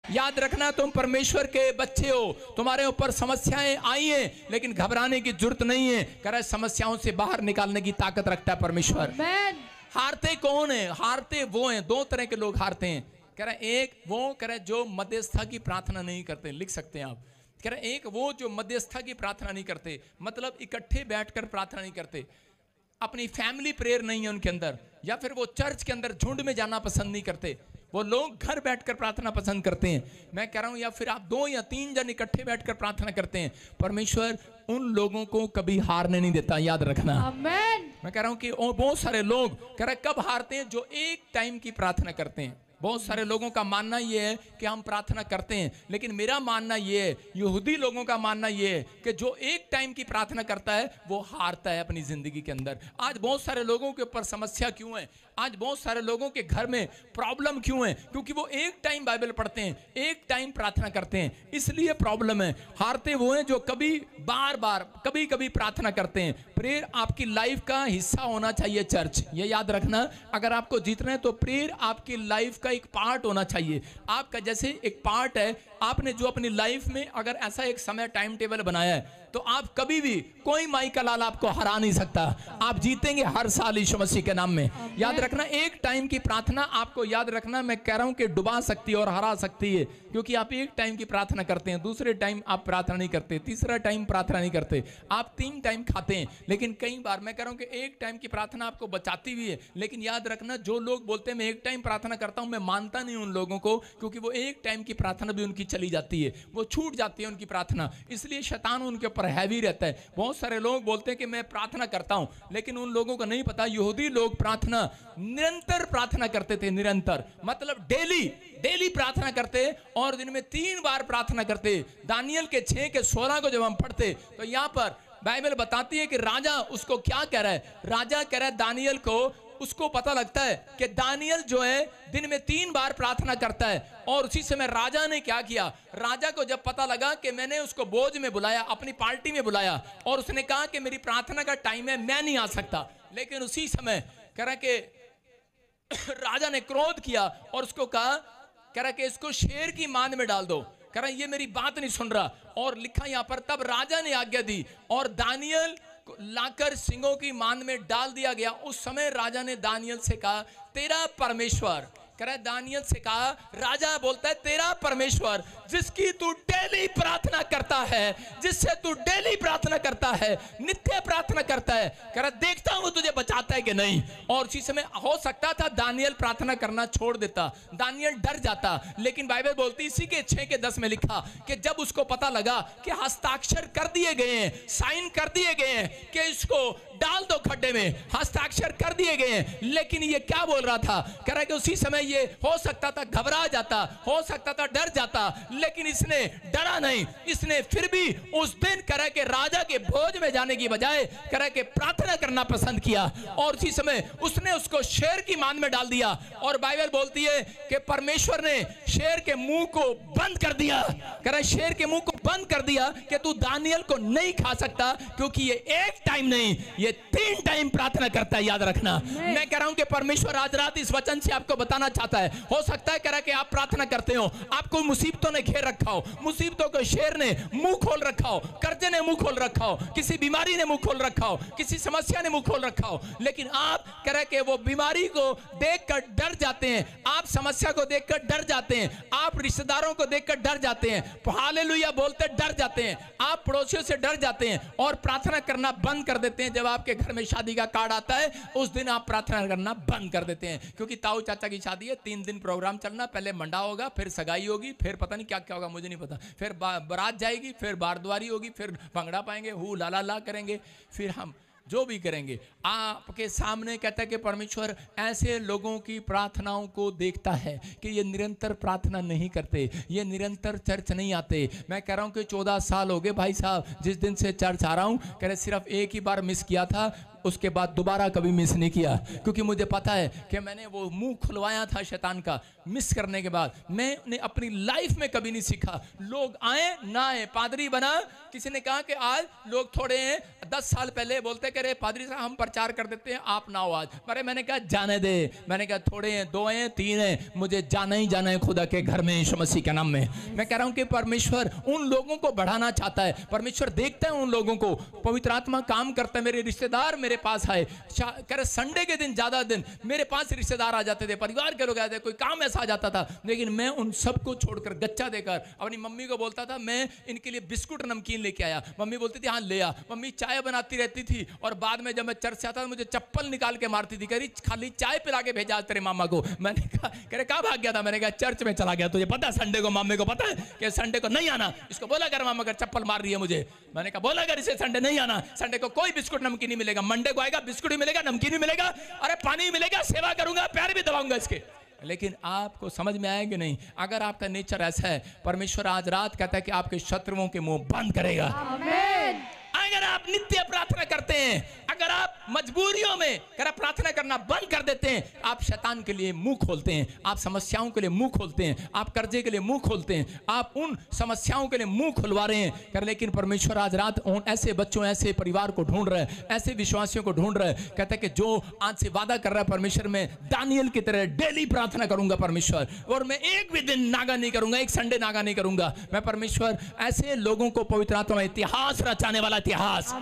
याद रखना, तुम परमेश्वर के बच्चे हो, तुम्हारे ऊपर समस्याएं आई हैं, लेकिन घबराने की जरूरत नहीं है। कह रहा है समस्याओं से बाहर निकालने की ताकत रखता है परमेश्वर। हारते कौन है? हारते वो हैं, दो तरह के लोग हारते हैं। कह रहा है एक वो, कह रहा है जो मध्यस्थता की प्रार्थना नहीं करते, लिख सकते हैं आप। कह रहा है एक वो जो मध्यस्थता की प्रार्थना नहीं करते, मतलब इकट्ठे बैठकर प्रार्थना नहीं करते, अपनी फैमिली प्रेयर नहीं है उनके अंदर, या फिर वो चर्च के अंदर झुंड में जाना पसंद नहीं करते, वो लोग घर बैठकर प्रार्थना पसंद करते हैं। मैं कह रहा हूं या फिर आप 2 या 3 जन इकट्ठे बैठकर प्रार्थना करते हैं, परमेश्वर उन लोगों को कभी हारने नहीं देता, याद रखना। आमीन। मैं कह रहा हूं कि बहुत सारे लोग कह रहे कब हारते हैं? जो एक टाइम की प्रार्थना करते हैं। बहुत सारे लोगों का मानना यह है कि हम प्रार्थना करते हैं, लेकिन मेरा मानना यह है, यहूदी लोगों का मानना यह है कि जो एक टाइम की प्रार्थना करता है वो हारता है अपनी जिंदगी के अंदर। आज बहुत सारे लोगों के ऊपर समस्या क्यों है? आज बहुत सारे लोगों के घर में प्रॉब्लम क्यों है? क्योंकि वो एक टाइम बाइबल पढ़ते हैं, एक टाइम प्रार्थना करते हैं, इसलिए प्रॉब्लम है। हारते वो हैं जो कभी बार बार कभी कभी प्रार्थना करते हैं। प्रेयर आपकी लाइफ का हिस्सा होना चाहिए चर्च, ये याद रखना। अगर आपको जीतना है तो प्रेयर आपकी लाइफ का एक पार्ट होना चाहिए। आपका जैसे एक पार्ट है, आपने जो अपनी लाइफ में अगर ऐसा एक समय टाइम टेबल बनाया है तो आप कभी भी कोई माई का लाल आपको हरा नहीं सकता। आप जीतेंगे हर साल यीशु मसीह के नाम में। याद रखना, एक टाइम की प्रार्थना आपको याद रखना, मैं कह रहा हूं कि डुबा सकती है और हरा सकती है, क्योंकि आप एक टाइम की प्रार्थना करते हैं, दूसरे टाइम आप प्रार्थना नहीं करते, तीसरा टाइम प्रार्थना नहीं करते, आप 3 टाइम खाते हैं। लेकिन कई बार मैं कह रहा हूं कि एक टाइम की प्रार्थना आपको बचाती भी है। लेकिन याद रखना, जो लोग बोलते हैं मैं एक टाइम प्रार्थना करता हूं, मैं मानता नहीं उन लोगों को, क्योंकि वो एक टाइम की प्रार्थना भी उनकी चली जाती है, वो छूट जाती है उनकी प्रार्थना, इसलिए शैतान उनके ऊपर हैवी रहता है। बहुत सारे लोग बोलते हैं कि मैं प्रार्थना करता हूं, लेकिन उन लोगों को नहीं पता यहूदी लोग प्रार्थना निरंतर प्रार्थना करते थे, निरंतर मतलब डेली प्रार्थना करते और दिन में 3 बार प्रार्थना करते। दानियल के 6 के 16 को जब हम पढ़ते तो यहां पर बाइबल बताती है कि राजा उसको क्या कह रहा है। राजा कह रहा है दानियल को, उसको पता लगता है कि दानियल जो है दिन में 3 बार प्रार्थना करता है। और उसी समय राजा ने क्या किया, राजा को जब पता लगा कि मैंने उसको भोज में बुलाया, अपनी पार्टी में बुलाया, और उसने कहा कि मेरी प्रार्थना का टाइम है, मैं नहीं आ सकता, लेकिन उसी समय कह रहा कि राजा ने क्रोध किया और उसको कहा, कह रहा कि इसको शेर की मांद में डाल दो। कह रहा ये मेरी बात नहीं सुन रहा। और लिखा यहां पर, तब राजा ने आज्ञा दी और दानियल लाकर सिंहों की मांद में डाल दिया गया। उस समय राजा ने दानियल से कहा, तेरा परमेश्वर, कह रहा है दानियल से कहा, राजा बोलता है तेरा परमेश्वर जिसकी तू डेली प्रार्थना करता है, जिससे तू डेली प्रार्थना करता है, नित्य प्रार्थना करता है, कह रहा देखता हूं तुझे बचाता है कि नहीं। और उसी समय हो सकता था दानियल प्रार्थना करना छोड़ देता, दानियल डर जाता, लेकिन बाइबल बोलती इसी के 6 के 10 में लिखा कि जब उसको पता लगा कि हस्ताक्षर कर दिए गए हैं, साइन कर दिए गए हैं कि इसको डाल दो खड्डे में, हस्ताक्षर कर दिए गए हैं, लेकिन ये क्या बोल रहा था, कह रहा है कि उसी समय ये हो सकता था घबरा जाता, हो सकता था डर जाता, लेकिन इसने डरा नहीं। इसने फिर भी उस दिन कह रहा है कि राजा के भोज में जाने की बजाय कह रहा है कि प्रार्थना करना पसंद किया, और उसी समय उसने उसको शेर की मांद में डाल दिया। और बाइबल बोलती है कि परमेश्वर ने शेर के मुंह को बंद कर दिया, कह रहा है शेर के मुंह को बंद कर दिया कि तू दानियल को नहीं खा सकता, क्योंकि ये एक टाइम नहीं, ये 3 टाइम प्रार्थना करता है। याद रखना, मैं कह रहा हूं कि परमेश्वर आज रात इस वचन से आपको बताना चाहता है। हो सकता है कह रहा कि आप प्रार्थना करते हो, आपको मुसीबतों ने घेर रखा हो, मुसीबतों को शेर ने मुंह खोल रखा हो, कर्जे ने मुंह खोल रखा हो, किसी बीमारी ने मुंह खोल रखा हो, किसी समस्या ने मुंह खोल रखा हो, लेकिन आप कह रहे कि वो बीमारी को देखकर डर जाते हैं, आप समस्या को देखकर डर जाते हैं, आप रिश्तेदारों को देखकर डर जाते हैं, हालेलुया बोलते डर जाते हैं, आप पड़ोसियों से डर जाते हैं और प्रार्थना करना बंद कर देते हैं। जब आपके घर में शादी का कार्ड आता है उस दिन आप प्रार्थना करना बंद कर देते हैं, क्योंकि ताऊ चाचा की शादी है, 3 दिन प्रोग्राम चलना, पहले मंडा होगा, फिर सगाई होगी, फिर पता नहीं क्या क्या होगा, मुझे नहीं पता, फिर बारात जाएगी, फिर बारद्वारी होगी, फिर भंगड़ा पाएंगे, हु ला ला ला करेंगे, फिर हम जो भी करेंगे। आपके सामने कहता है कि परमेश्वर ऐसे लोगों की प्रार्थनाओं को देखता है कि ये निरंतर प्रार्थना नहीं करते, ये निरंतर चर्च नहीं आते। मैं कह रहा हूँ कि 14 साल हो गए भाई साहब जिस दिन से चर्च आ रहा हूँ, कह रहे सिर्फ एक ही बार मिस किया था, उसके बाद दोबारा कभी मिस नहीं किया, क्योंकि मुझे पता है कि मैंने वो मुंह खुलवाया था शैतान का। मिस करने के बाद मैंने अपनी लाइफ में कभी नहीं सीखा। लोग आए ना आए, पादरी बना, किसी ने कहा कि आज लोग थोड़े हैं, 10 साल पहले बोलते कि पादरी साहब हम प्रचार कर देते हैं, आप ना हो आज। अरे मैंने कहा जाने दे, मैंने कहा थोड़े हैं, 2 हैं, 3 हैं, मुझे जाना ही जाना है खुदा के घर में यीशु मसीह के नाम में। मैं कह रहा हूं कि परमेश्वर उन लोगों को बढ़ाना चाहता है, परमेश्वर देखता है उन लोगों को, पवित्र आत्मा काम करता है। मेरे रिश्तेदार मेरे पास आए, कह रहे संडे के दिन ज्यादा दिन मेरे पास रिश्तेदार आ जाते थे, परिवार के लोग आते थे, कोई काम ऐसा आ जाता था, लेकिन मैं उन सबको छोड़कर गच्चा देकर अपनी मम्मी को बोलता था मैं इनके लिए बिस्कुट नमकीन लेके आया। मम्मी बोलती थी हाँ ले आ। मम्मी चाय बनाती रहती थी और बाद में जब मैं चर्च से आता था मुझे चप्पल निकाल के मारती थी, कह रही खाली चाय पिला के भेजा तेरे मामा को। मैंने कहा कह रहे कहाँ भाग गया था? मैंने कहा चर्च में चला गया। तुझे पता संडे को मामे को पता है कि संडे को नहीं आना, इसको बोला कर मामा कर चप्पल मार रही है मुझे। मैंने कहा बोला कर इसे संडे नहीं आना, संडे को कोई बिस्कुट नमकीन नहीं मिलेगा, मंडे को आएगा बिस्कुट भी मिलेगा, नमकीन भी मिलेगा, अरे पानी भी मिलेगा, सेवा करूंगा, पैर भी दबाऊंगा इसके। लेकिन आपको समझ में आएगा नहीं, अगर आपका नेचर ऐसा है, परमेश्वर आज रात कहता है कि आपके शत्रुओं के मुंह बंद करेगा। आमीन। अगर आप नित्य प्रार्थना करते हैं, अगर आप मजबूरियों में प्रार्थना करना बंद कर देते हैं, आप शैतान के लिए मुंह खोलते हैं, आप समस्याओं के लिए मुंह खोलते हैं, आप कर्जे के लिए मुंह खोलते हैं, आप उन समस्याओं के लिए मुंह खुलवा रहे हैं। लेकिन परमेश्वर आज रात उन ऐसे बच्चों, ऐसे परिवार को ढूंढ रहा है, ऐसे विश्वासियों को ढूंढ रहा है, कहता है कि जो आज से वादा कर रहा है परमेश्वर में दानियल की तरह डेली प्रार्थना करूंगा परमेश्वर, और मैं एक भी दिन नागा नहीं करूंगा, एक संडे नागा नहीं करूंगा। मैं परमेश्वर ऐसे लोगों को पवित्र आत्मा में इतिहास रचाने वाला इतिहास।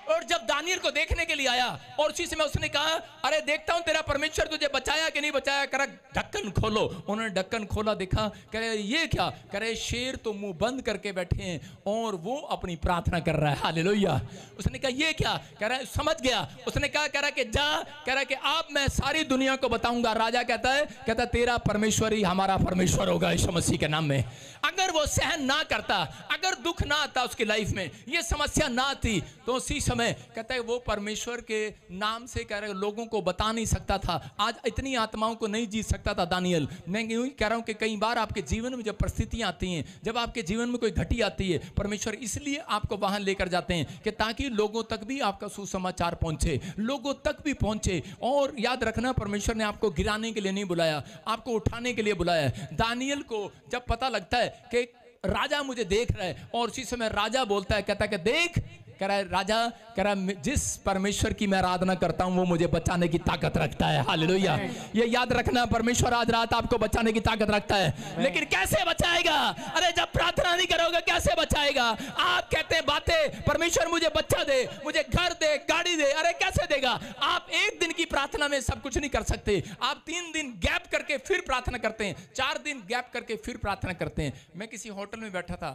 और जब दानियल को देखने के लिए आया और उसी समय उसने कहा अरे देखता हूं तेरा परमेश्वर तुझे बचाया कि नहीं बचाया, कह ढक्कन खोलो। उन्होंने ढक्कन खोला, देखा, कह रहे ये क्या, कह रहे शेर तो मुंह बंद करके बैठे हैं और वो अपनी प्रार्थना कर रहा है। हालेलुया। उसने कहा ये क्या, कह रहा है समझ गया। उसने कहा कह रहा कि जा, कह रहा कि आप मैं सारी दुनिया को बताऊंगा। राजा कहता है कहता परमेश्वर ही हमारा परमेश्वर होगा यीशु मसीह के नाम में। अगर वो सहन ना करता, अगर दुख ना आता उसकी लाइफ में, ये समस्या ना आती, तो उसी समय कहता है वो परमेश्वर के नाम से कह रहे लोगों को बता नहीं सकता था, आज इतनी आत्माओं को नहीं जीत सकता था दानियल। मैं यूं ही कह रहा हूं कि कई बार आपके जीवन में जब परिस्थितियां आती हैं, जब आपके जीवन में कोई घटी आती है, परमेश्वर इसलिए आपको वहां लेकर जाते हैं कि ताकि लोगों तक भी आपका सुसमाचार पहुंचे, लोगों तक भी पहुंचे। और याद रखना परमेश्वर ने आपको गिराने के लिए नहीं बुलाया, आपको उठाने के लिए बुलाया। दानियल को जब पता लगता है कि राजा मुझे देख रहा है, और उसी समय राजा बोलता है, कहता है कि देख, कह रहा है राजा, कह रहा है जिस परमेश्वर की मैं आराधना करता हूं वो मुझे बचाने की ताकत रखता है। हालेलुया। ये याद रखना, परमेश्वर आज रात आपको बचाने की ताकत रखता है। लेकिन कैसे बचाएगा? अरे जब प्रार्थना नहीं करोगे कैसे बचाएगा? आप कहते हैं बातें, परमेश्वर मुझे बच्चा दे, मुझे घर दे, गाड़ी दे, अरे कैसे देगा? आप एक दिन की प्रार्थना में सब कुछ नहीं कर सकते। आप 3 दिन गैप करके फिर प्रार्थना करते हैं, 4 दिन गैप करके फिर प्रार्थना करते हैं। मैं किसी होटल में बैठा था,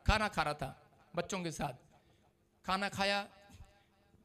खाना खा रहा था बच्चों के साथ, खाना खाया,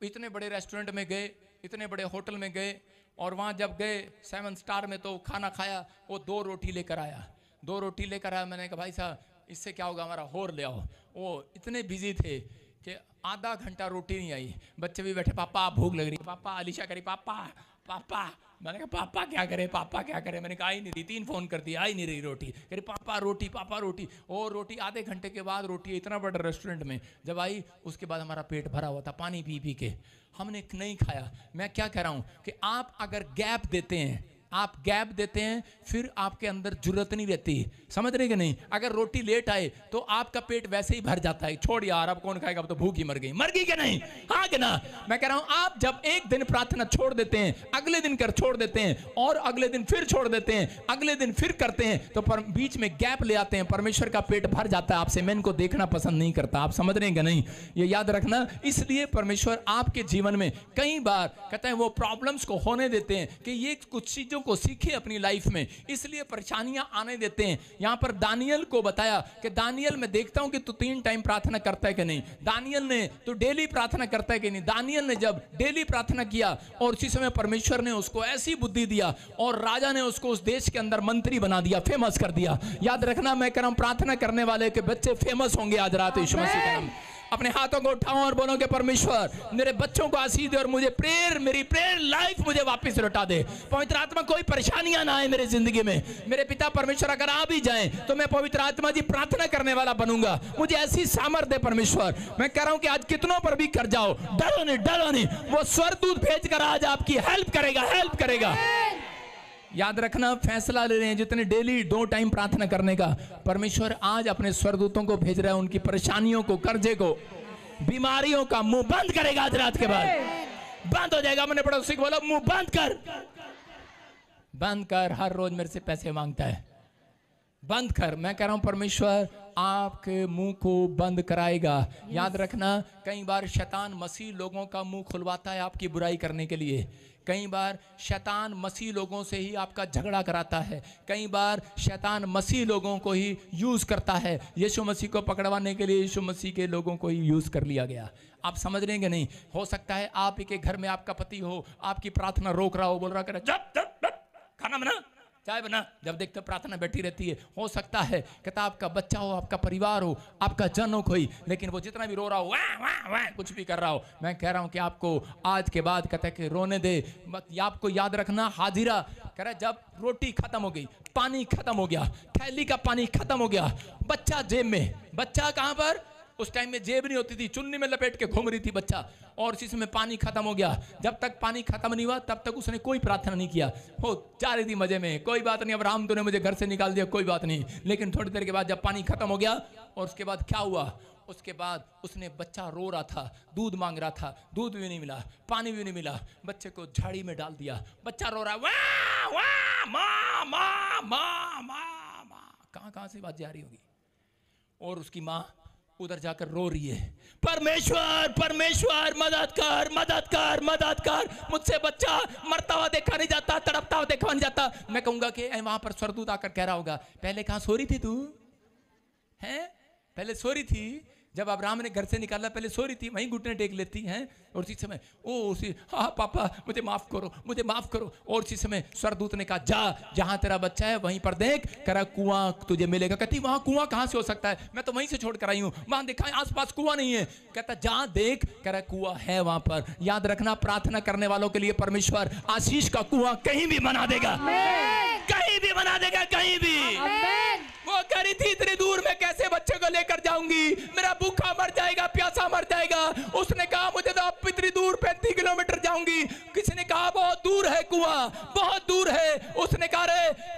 इतने बड़े रेस्टोरेंट में गए, इतने बड़े होटल में गए, और वहाँ जब गए 7 स्टार में, तो खाना खाया, वो 2 रोटी लेकर आया, 2 रोटी लेकर आया। मैंने कहा भाई साहब इससे क्या होगा, हमारा और ले आओ। वो इतने बिजी थे कि आधा घंटा रोटी नहीं आई। बच्चे भी बैठे, पापा भूख लग रही है, पापा, अलीशा करी पापा पापा। मैंने कहा पापा क्या करे, पापा क्या करे? मैंने कहा आई नहीं रही, 3 फोन कर दिया, आई नहीं रही रोटी। कह रही पापा रोटी, पापा रोटी। और रोटी आधे घंटे के बाद रोटी इतना बड़ा रेस्टोरेंट में जब आई, उसके बाद हमारा पेट भरा हुआ था, पानी पी पी के हमने नहीं खाया। मैं क्या कह रहा हूँ कि आप अगर गैप देते हैं, आप गैप देते हैं, फिर आपके अंदर जरूरत नहीं रहती। समझ रहे कि नहीं? अगर रोटी लेट आए तो आपका पेट वैसे ही भर जाता है, छोड़ यार अब कौन खाएगा, अब तो भूख ही मर गई कि नहीं? हाँ कि ना? मैं कह रहा हूं आप जब एक दिन प्रार्थना छोड़ देते हैं, अगले दिन कर छोड़ देते हैं, और अगले दिन फिर छोड़ देते हैं, अगले दिन फिर करते हैं, तो बीच में गैप ले आते हैं, परमेश्वर का पेट भर जाता है आपसे। मैं इनको देखना पसंद नहीं करता। आप समझ रहे हैं कि नहीं? ये याद रखना। इसलिए परमेश्वर आपके जीवन में कई बार कहते हैं वो प्रॉब्लम्स को होने देते हैं कि ये कुछ चीजों को सीखे अपनी लाइफ में, इसलिए परेशानियां आने देते हैं। यहां पर दानियल को बताया कि दानियल मैं देखता हूं कि तू 3 टाइम प्रार्थना करता है कि नहीं। दानियल ने तो डेली प्रार्थना करता है कि नहीं। दानियल ने जब डेली प्रार्थना किया, और उसी समय परमेश्वर ने उसको ऐसी बुद्धि दिया, और राजा ने उसको उस देश के अंदर मंत्री बना दिया, फेमस कर दिया। याद रखना, मैं कह रहा हूं प्रार्थना करने वाले के बच्चे फेमस होंगे आज रात यीशु मसीह के नाम। अपने हाथों को उठाओ और बोलो कि परमेश्वर मेरे बच्चों को आशीष दे और मुझे मेरी प्रेयर लाइफ मुझे वापस लौटा दे। पवित्र आत्मा कोई परेशानियां ना आए मेरे जिंदगी में। मेरे पिता परमेश्वर अगर आ भी जाएं तो मैं पवित्र आत्मा जी प्रार्थना करने वाला बनूंगा। मुझे ऐसी सामर्थ्य दे परमेश्वर। मैं कह रहा हूं कि आज कितनों पर भी कर जाओ, डरो नहीं। वो स्वर्गदूत भेजकर आज आपकी हेल्प करेगा। याद रखना, फैसला ले रहे हैं जितने डेली 2 टाइम प्रार्थना करने का, परमेश्वर आज अपने स्वर्गदूतों को भेज रहा है। उनकी परेशानियों को, कर्जे को, बीमारियों का मुंह बंद करेगा। आज रात के बाद बंद हो जाएगा। मैंने पड़ोसी को बोला मुंह बंद कर। हर रोज मेरे से पैसे मांगता है, बंद कर। मैं कह रहा हूं परमेश्वर आपके मुंह को बंद कराएगा। याद रखना, कई बार शैतान मसीह लोगों का मुंह खुलवाता है आपकी बुराई करने के लिए। कई बार शैतान मसीह लोगों से ही आपका झगड़ा कराता है। कई बार शैतान मसीह लोगों को ही यूज करता है। यीशु मसीह को पकड़वाने के लिए यीशु मसीह के लोगों को ही यूज कर लिया गया। आप समझ रहे हैं नहीं? हो सकता है आप ही के घर में आपका पति हो, आपकी प्रार्थना रोक रहा हो, बोल रहा करे जब खाना बना, चाय बना, जब देखते प्रार्थना बैठी रहती है। हो सकता है कहता आपका बच्चा हो, आपका परिवार हो, आपका जन हो कोई, लेकिन वो जितना भी रो रहा हो, वाह कुछ भी कर रहा हो, मैं कह रहा हूं कि आपको आज के बाद कहता है कि रोने दे मत। आपको याद रखना, हाजिरा कह रहा जब रोटी खत्म हो गई, पानी खत्म हो गया, थैली का पानी खत्म हो गया, बच्चा जेब में, बच्चा कहां पर? उस टाइम में जेब नहीं होती थी, चुन्नी में लपेट के घूम रही थी बच्चा, और इसी में पानी खत्म हो गया। जब तक पानी खत्म नहीं हुआ तब तक उसने कोई प्रार्थना नहीं किया। हो जा रही थी मजे में, कोई बात नहीं, अब्राहम तूने मुझे घर से निकाल दिया, कोई बात नहीं। लेकिन थोड़ी देर के बाद जब पानी खत्म हो गया, और उसके बाद क्या हुआ? उसके बाद उसने, बच्चा रो रहा था, दूध मांग रहा था, दूध भी नहीं मिला, पानी भी नहीं मिला, बच्चे को झाड़ी में डाल दिया। बच्चा रो रहा है, वाह वाह माँ माँ माँ माँ माँ, कहाँ से बात जा रही होगी। और उसकी माँ उधर जाकर रो रही है, परमेश्वर मदद कर, मुझसे बच्चा मरता हुआ देखा नहीं जाता, तड़पता हुआ देखा नहीं जाता। मैं कहूंगा कि वहां पर स्वर्गदूत आकर कह रहा होगा, पहले कहां सो रही थी तू? हैं? पहले सो रही थी जब अब्राहम ने घर से निकाला, पहले सो रही थी, वहीं घुटने टेक लेती हैं। और उसी समय हाँ पापा मुझे माफ करो। और उसी समय स्वर्गदूत ने कहा, जा जहां तेरा बच्चा है वहीं पर देख, करा कुआं तुझे मिलेगा। कहती वहां कुआं कहां से हो सकता है, मैं तो वहीं से छोड़ कर आई हूं, वहां देखा आसपास कुआं नहीं है। कहता जा देख, करा कुआं है वहां पर। याद रखना, प्रार्थना करने वालों के लिए परमेश्वर आशीष का कुआं कहीं भी बना देगा, कहीं भी। वो कह रही थी इतनी दूर मैं कैसे बच्चे को लेकर जाऊंगी, मेरा भूखा मर जाएगा, प्यासा मर जाएगा। उसने कहा मुझे तो अब इतनी दूर 35 किलोमीटर जाऊंगी। किसी ने कहा बहुत दूर है कुआं, बहुत दूर है। उसने कहा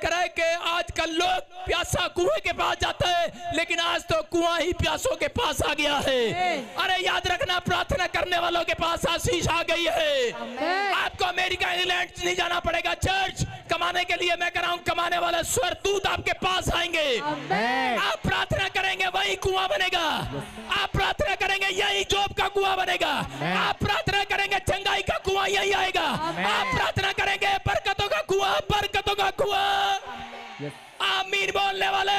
करे कि आजकल लोग प्यासा कुएं के पास जाता है, लेकिन आज तो कुआं ही प्यासों के पास आ गया है। अरे याद रखना, प्रार्थना करने वालों के पास आशीष आ गई है। आपको अमेरिका इंग्लैंड नहीं जाना पड़ेगा चर्च कमाने के लिए। मैं कह रहा हूं कमाने वाला स्वर्गदूत आपके पास आएंगे। आप प्रार्थना करेंगे वही कुआं बनेगा। आप प्रार्थना करेंगे यही जॉब का कुआं बनेगा। आप प्रार्थना करेंगे चंगाई का कुआं यही आएगा। आप प्रार्थना करेंगे बरकतों का कुआं, आमीन बोलने वाले